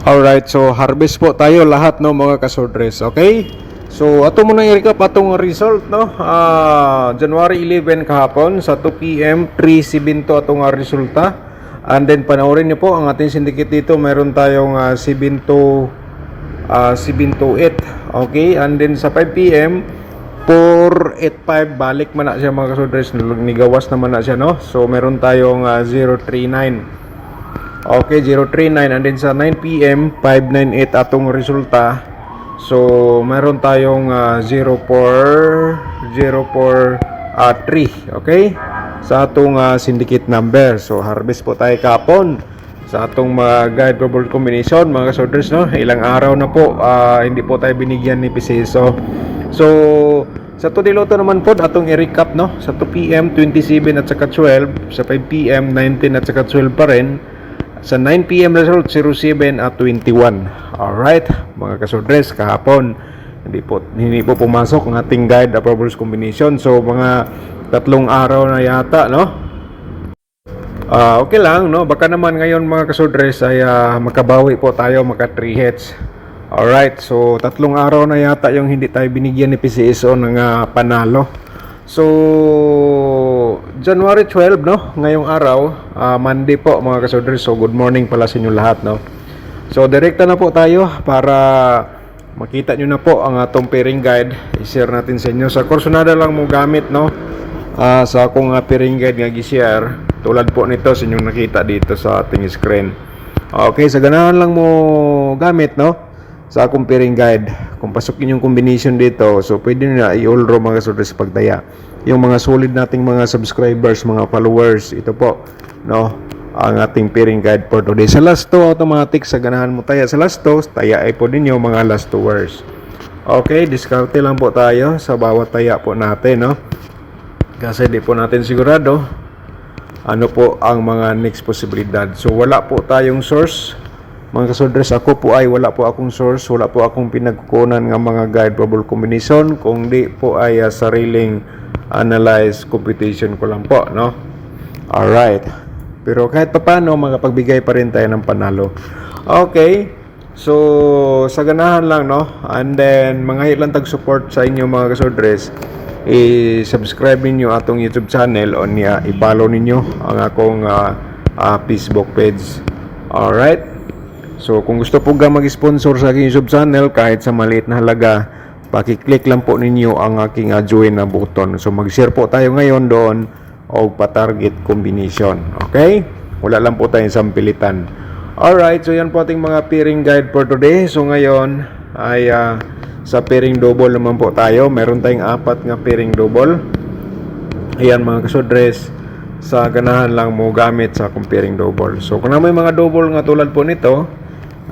Alright, so harvest po tayo lahat no mga kasodres, okay? So ato muna i-recap atong result no. January 11 kahapon sa 2 PM 372 atong resulta. And then panoorin niyo po ang ating syndicate dito, meron tayong 728, okay? And then sa 5 PM 485 balik man na siya mga kasodres, nigawas naman na siya no. So meron tayong 039. Okay, 039. And then sa 9 PM 598 atong resulta. So meron tayong 04043, okay, sa atong syndicate number. So harvest po tayo kapon sa atong mga guide probable combination mga kasoders no. Ilang araw na po hindi po tayo binigyan ni Piseso. So sa Todiloto naman po atong i-recap no. Sa 2 PM 27 at saka 12, sa 5 PM 19 at saka 12 pa rin. Sa 9 PM result 07 at 21. Alright, mga kasodres, kahapon hindi po pumasok ang ating guide approvals combination. So mga 3 araw na yata no. Okay lang no. Baka naman ngayon mga kasodres ay makabawi po tayo, maka 3 hits. Alright, so 3 araw na yata yung hindi tayo binigyan ni PCSO ng panalo. So January 12 no, ngayong araw, Monday po mga kasodres. So good morning pala sa inyo lahat no. So direkta na po tayo para makita nyo na po ang atong pairing guide. I-share natin sa inyo. Sa Corsonada lang mo gamit no. Sa akong pairing guide nga gi-share, tulad po nito sa inyong nakita dito sa ating screen. Okay, sa ganahan lang mo gamit no, sa akong pairing guide. Kung pasukin yung combination dito, so pwede nyo na i-all-row mga kasodres pagtaya. Yung mga solid nating mga subscribers, mga followers, ito po no, ang ating pairing guide for today. Sa last 2 automatic, sa ganahan mo taya sa last 2, taya ay po din yung mga last 2 words. Okay, diskarte lang po tayo sa bawat taya po natin no, kasi di po natin sigurado ano po ang mga next posibilidad. So wala po tayong source mga kasodres. Ako po ay wala po akong source, wala po akong pinagkukunan ng mga guide probable combination, kung di po ay sariling analyze computation ko lang po no. Alright, pero kahit pa paano makapagbigay pa rin tayo ng panalo. Okay, so sa ganahan lang no. And then mga ilang tag-support sa inyo mga kasodres, i-subscribe niyo atong YouTube channel o niya i-follow niyo ang akong Facebook page. Alright, so kung gusto po ga mag-sponsor sa aking YouTube channel kahit sa maliit na halaga, paki-click lang po ninyo ang aking join na button. So mag-share po tayo ngayon doon o pa-target combination. Okay? Wala lang po tayong sampilitan. Alright, so yan po ating mga pairing guide for today. So ngayon ay sa pairing double naman po tayo. Meron tayong 4 nga pairing double. Ayan mga kasodres, sa ganahan lang mo gamit sa akong pairing double. So kung na may mga double nga tulad po nito,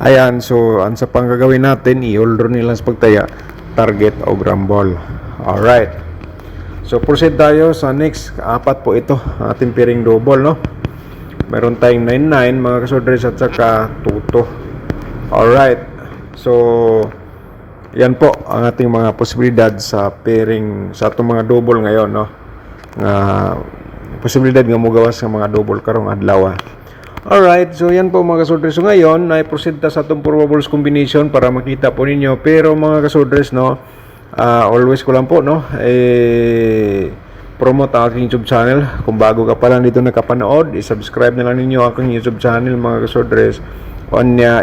ayan, so ang sa pang gagawin natin, i-all-row nila sa pagtaya, target o rumble. Alright, so proceed tayo sa next. 4 po ito ating pairing double no. Meron tayong 99 mga kasodres at saka 22. Alright, so yan po ang ating mga posibilidad sa pairing sa atong mga double ngayon no. Posibilidad nga mo gawas ng mga double karong adlaw. Alright, so yan po mga kasodres. So ngayon, na-proceed ta sa itong probables combination para makita po ninyo. Pero mga kasodres, no, always ko lang po, no, promote ang aking YouTube channel. Kung bago ka pa lang dito nakapanood, i-subscribe na lang ninyo aking YouTube channel mga kasodres. On niya,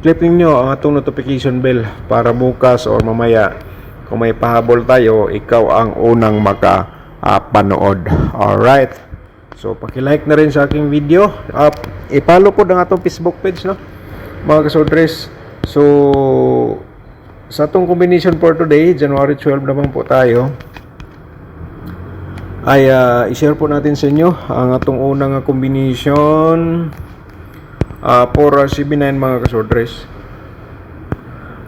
click ninyo ang atong notification bell para bukas or mamaya, kung may pahabol tayo, ikaw ang unang makapanood. Alright. So, paki-like na rin sa aking video. I-follow ko ng atong Facebook page, no, mga kasodres. So, sa atong combination for today, January 12 naman po tayo, ay i-share po natin sa inyo ang atong unang combination for CB9 mga kasodres.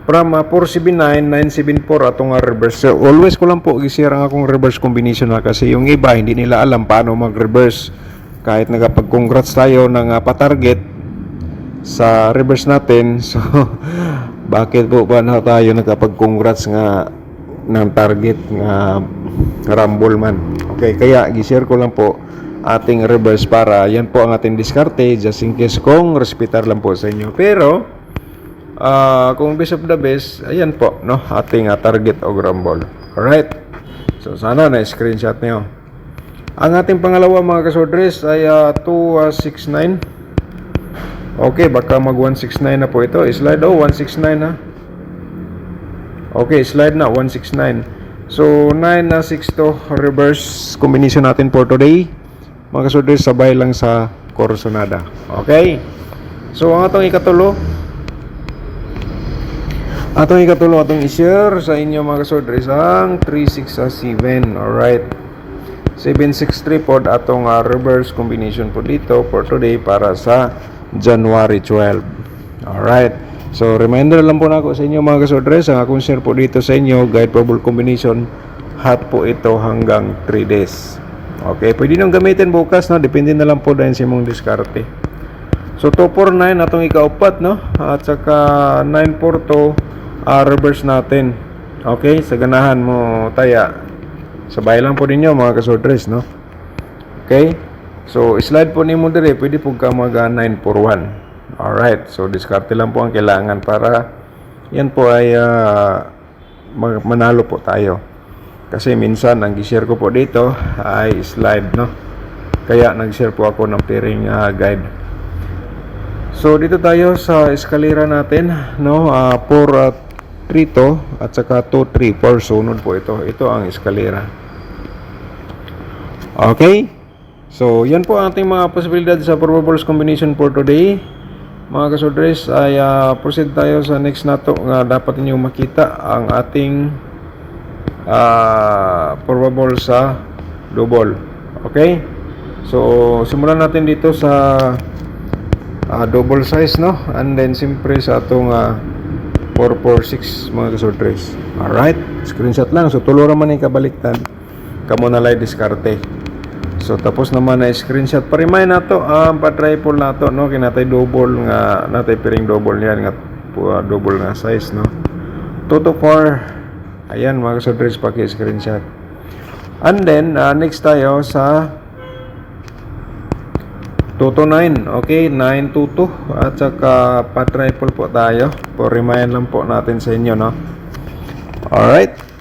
From 479, 974 atong reverse. So, always ko lang po i-share ang akong reverse combination na kasi yung iba hindi nila alam paano mag-reverse. Kahit nagapag-congrats tayo ng pa-target sa reverse natin. So, bakit po ba na tayo nagapag-congrats nga ng target nga rumble man? Okay, kaya i-share ko lang po ating reverse para yan po ang ating diskarte just in case kung respetar lang po sa inyo. Pero kung best of the best, ayan po, no, ating target o grumble. Alright. So, sana na-screenshot niyo. Ang ating pangalawa mga kasodres ay 269. Okay, baka mag 169 na po ito. Slide 169 na. Okay, slide na 169. So 9 na 6 to reverse combination natin for today. Mga kasodres, sabay lang sa Corsonada. Okay? So ang atong ikatulo, atong i-share sa inyo mga kasodres ang 3667. Alright. 763 po atong reverse combination po dito for today para sa January 12. Alright. So reminder lang po na ako sa inyo mga kasodres, ang akong share po dito sa inyo, guide probable combination, hot po ito hanggang 3 days. Okay, pwede nyo gamitin bukas, no? Depende na lang po dahil sa mong diskarte. So 249 atong ikaupat, no? At saka 942 reverse natin. Okay, sa ganahan mo taya. Sabay lang po ninyo mga kasodres, no? Okay, so slide po ni mo dire, pwede po ka mag 941. Alright, so diskarte lang po ang kailangan para yan po ay manalo po tayo. Kasi minsan ang i-share ko po dito ay slide, no? Kaya nag-share po ako ng pairing guide. So dito tayo sa eskalera natin, no? 4-3 to at saka 2-3, 4 sunod po ito. Ito ang eskalera. Okay? So yan po ang ating mga posibilidad sa probables combination for today. Mga kasodres, ay proceed tayo sa next nato nga dapat niyo makita ang ating probable sa double. Okay? So simulan natin dito sa double size, no? And then siyempre sa atong 446 mga kasodres. Alright? Screenshot lang. So tulo ra man ni kabaliktad. Kamo na lay diskarte. So tapos naman na screenshot pa remind nato pa-triple nato, no, kinatay double nga natay piring double niyan nga double nga size, no, 2 to 4. Ayan mga kasodres, paki-screenshot. And then next tayo sa 2 to 9. Okay, 922 at saka pa-triple po tayo. For remind lang po natin sa inyo, no. Alright.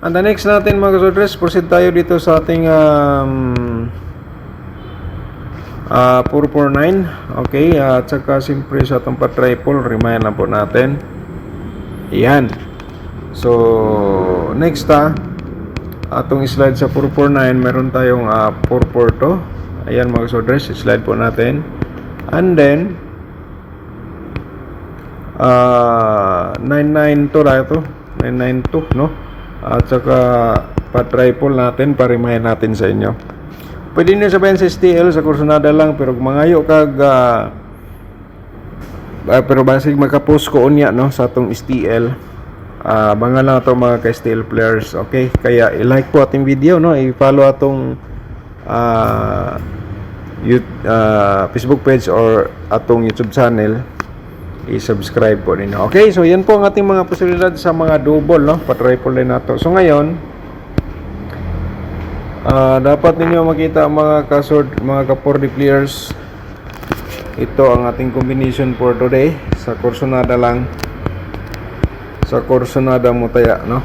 And the next natin mga kasodres, proceed tayo dito sa ating 449. Okay, at saka siyempre sa atong pa-triple, remind lang po natin. Ayan. So next atong slide sa 449, meron tayong 442. Ayan mga kasodres, slide po natin. And then 992 tayo to, 992, no? At saka pa-triple natin, pa-remind natin sa inyo. Pwede nyo sabihin sa STL, sa Corsonada lang, pero mangayo kag pero basig makapost ko unya, no, sa atong STL. Mga lang ito mga ka-STL players. Okay, kaya i-like po ating video, no, i-follow atong Facebook page or atong YouTube channel, i-subscribe po ninyo. Okay, so yan po ang ating mga posibilidad sa mga double, no, pa-triple din nato. So ngayon, dapat ninyo makita mga mga ka-4D players, ito ang ating combination for today sa Corsonada lang, sa Corsonada mo taya, no,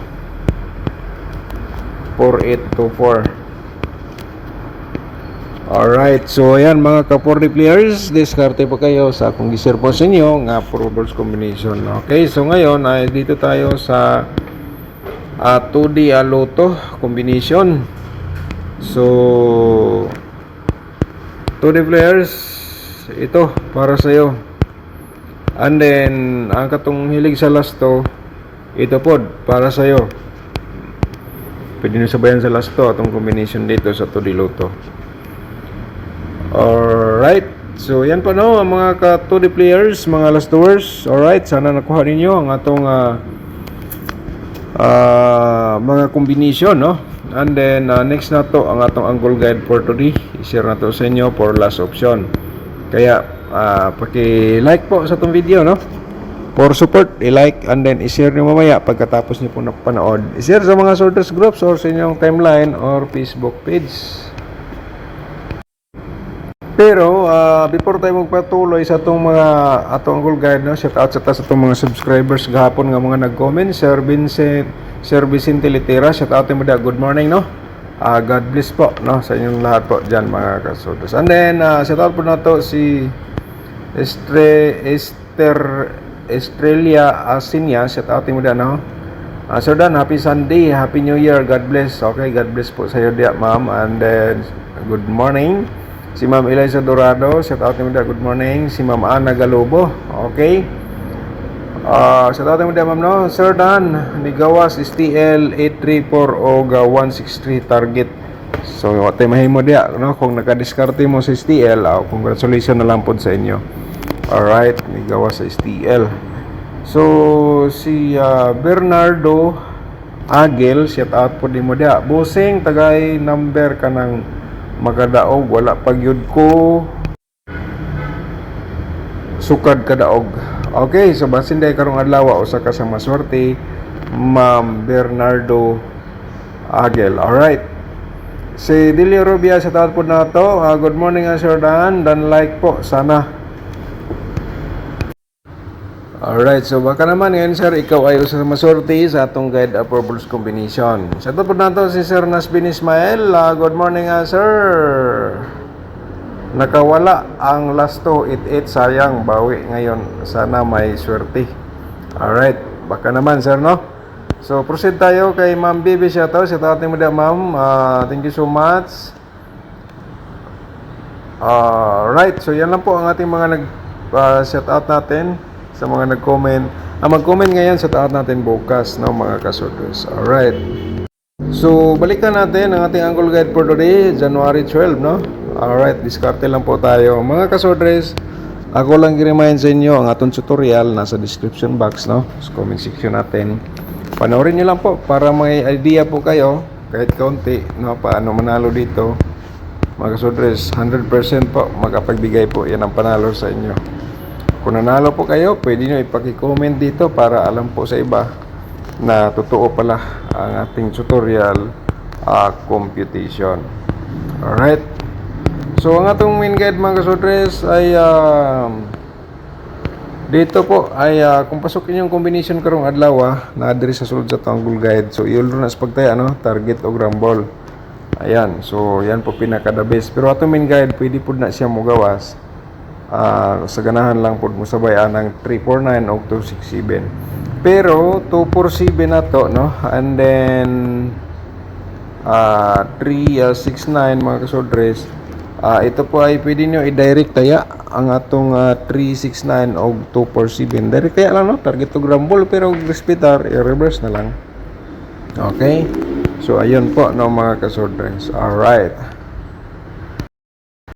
4824. Alright, so ayan mga ka-4D players, diskarte po kayo sa akong gi-share po sa inyo nga probables combination. Okay, so ngayon ay dito tayo sa 2D Lotto combination. So 2D players, ito para sa iyo. And then ang katong hilig sa lasto, ito po para sa iyo. Pwede nyo sabayan sa lasto atong combination dito sa 2D Lotto. Alright, so yan pa, no, ang mga ka-2D players, mga last doors. Alright, sana nakuha ninyo ang atong mga combination, no. And then next na to ang atong angle guide for today, i-share na to sa inyo for last option. Kaya paki-like po sa itong video, no, for support, i-like and then i-share nyo mamaya pagkatapos nyo po napanood. I-share sa mga sorters groups or sa inyong timeline or Facebook page. Pero before tayo magpatuloy sa itong mga atong Uncle Guide, no, shout out sa itong mga subscribers gahapon nga mga nag-comment. Sir Vicente Litera, shout out mo da, good morning, no. God bless po, no, sa inyong lahat po dyan mga kasudros. And then shout out po na to si Estrella Asinya, shout out mo da, no. Sir Dan, happy Sunday, happy New Year, God bless. Okay, God bless po sa iyo dia, ma'am. And then good morning si Ma'am Eliza Dorado, shout out mo da, good morning. Si Ma'am Ana Galobo, okay. Shout out mo da, ma'am, no. Sir Dan, ni gawas STL 834 o 163 target. So wate mahimo dia, no, kung nakadiskarte mo sa STL, congratulations na lang po sa inyo. Alright, ni gawas sa STL. So si Bernardo Agel, shout out po di mo dia. Bosing tagay number ka ng magadaog, wala pagyud ko sukad kadaog. Okay, so basin day karong adlaw usa ka sa maswerte, Ma'am Bernardo Agel. Alright, si Dilio Rubia sa taon po na to. Good morning, Sir Dan. Dan like po sana. Alright, so baka naman ngayon, sir, ikaw ay usa sa maswerte sa atong guide approvals combination. Sa taon po na to si Sir Nasbin Ismael. Good morning, sir. Nakawala ang last 288, sayang, bawi ngayon, sana may swerte. Alright, baka naman, sir, no. So proceed tayo kay Ma'am Bibi siya to. Shout out mo da, ma'am. Thank you so much. Right, so yan lang po ang ating mga shout out natin sa mga nag-comment. Mag-comment ngayon, shout out natin bukas, no, mga kasudros. Alright, so balikan natin ang ating Uncle Guide for today, January 12, no. Alright, diskarte lang po tayo mga kasudros. Ako lang i-remind sa inyo ang atong tutorial nasa description box, no, sa comment section natin. Panoorin nyo lang po para may idea po kayo kahit kaunti, no, paano manalo dito mga kasudres. 100% po makapagbigay po yan ang panalo sa inyo. Kung nanalo po kayo, pwede nyo ipaki-comment dito para alam po sa iba na totoo pala ang ating tutorial computation. Alright, so ang atong main guide mga kasudres ay dito po ay kung pasok inyong combination karong adlaw na adiri sa sulod sa Uncle Guide. So iulo na sa pagtaya, no, target o grambol. Ayan, so yan po pinaka the best. Pero atong main guide pwede po na siya mogawas. Sa ganahan lang po mo sabayan ng 349 o 267. Pero 247 na to, no, and then 369 mga kasudres. Ito po ay pwede nyo i-direct taya ang atong 369 o 247. Direct taya lang, no, target to grambol, pero respitar i-reverse na lang. Okay, so ayun po, no, mga kasudres. Alright,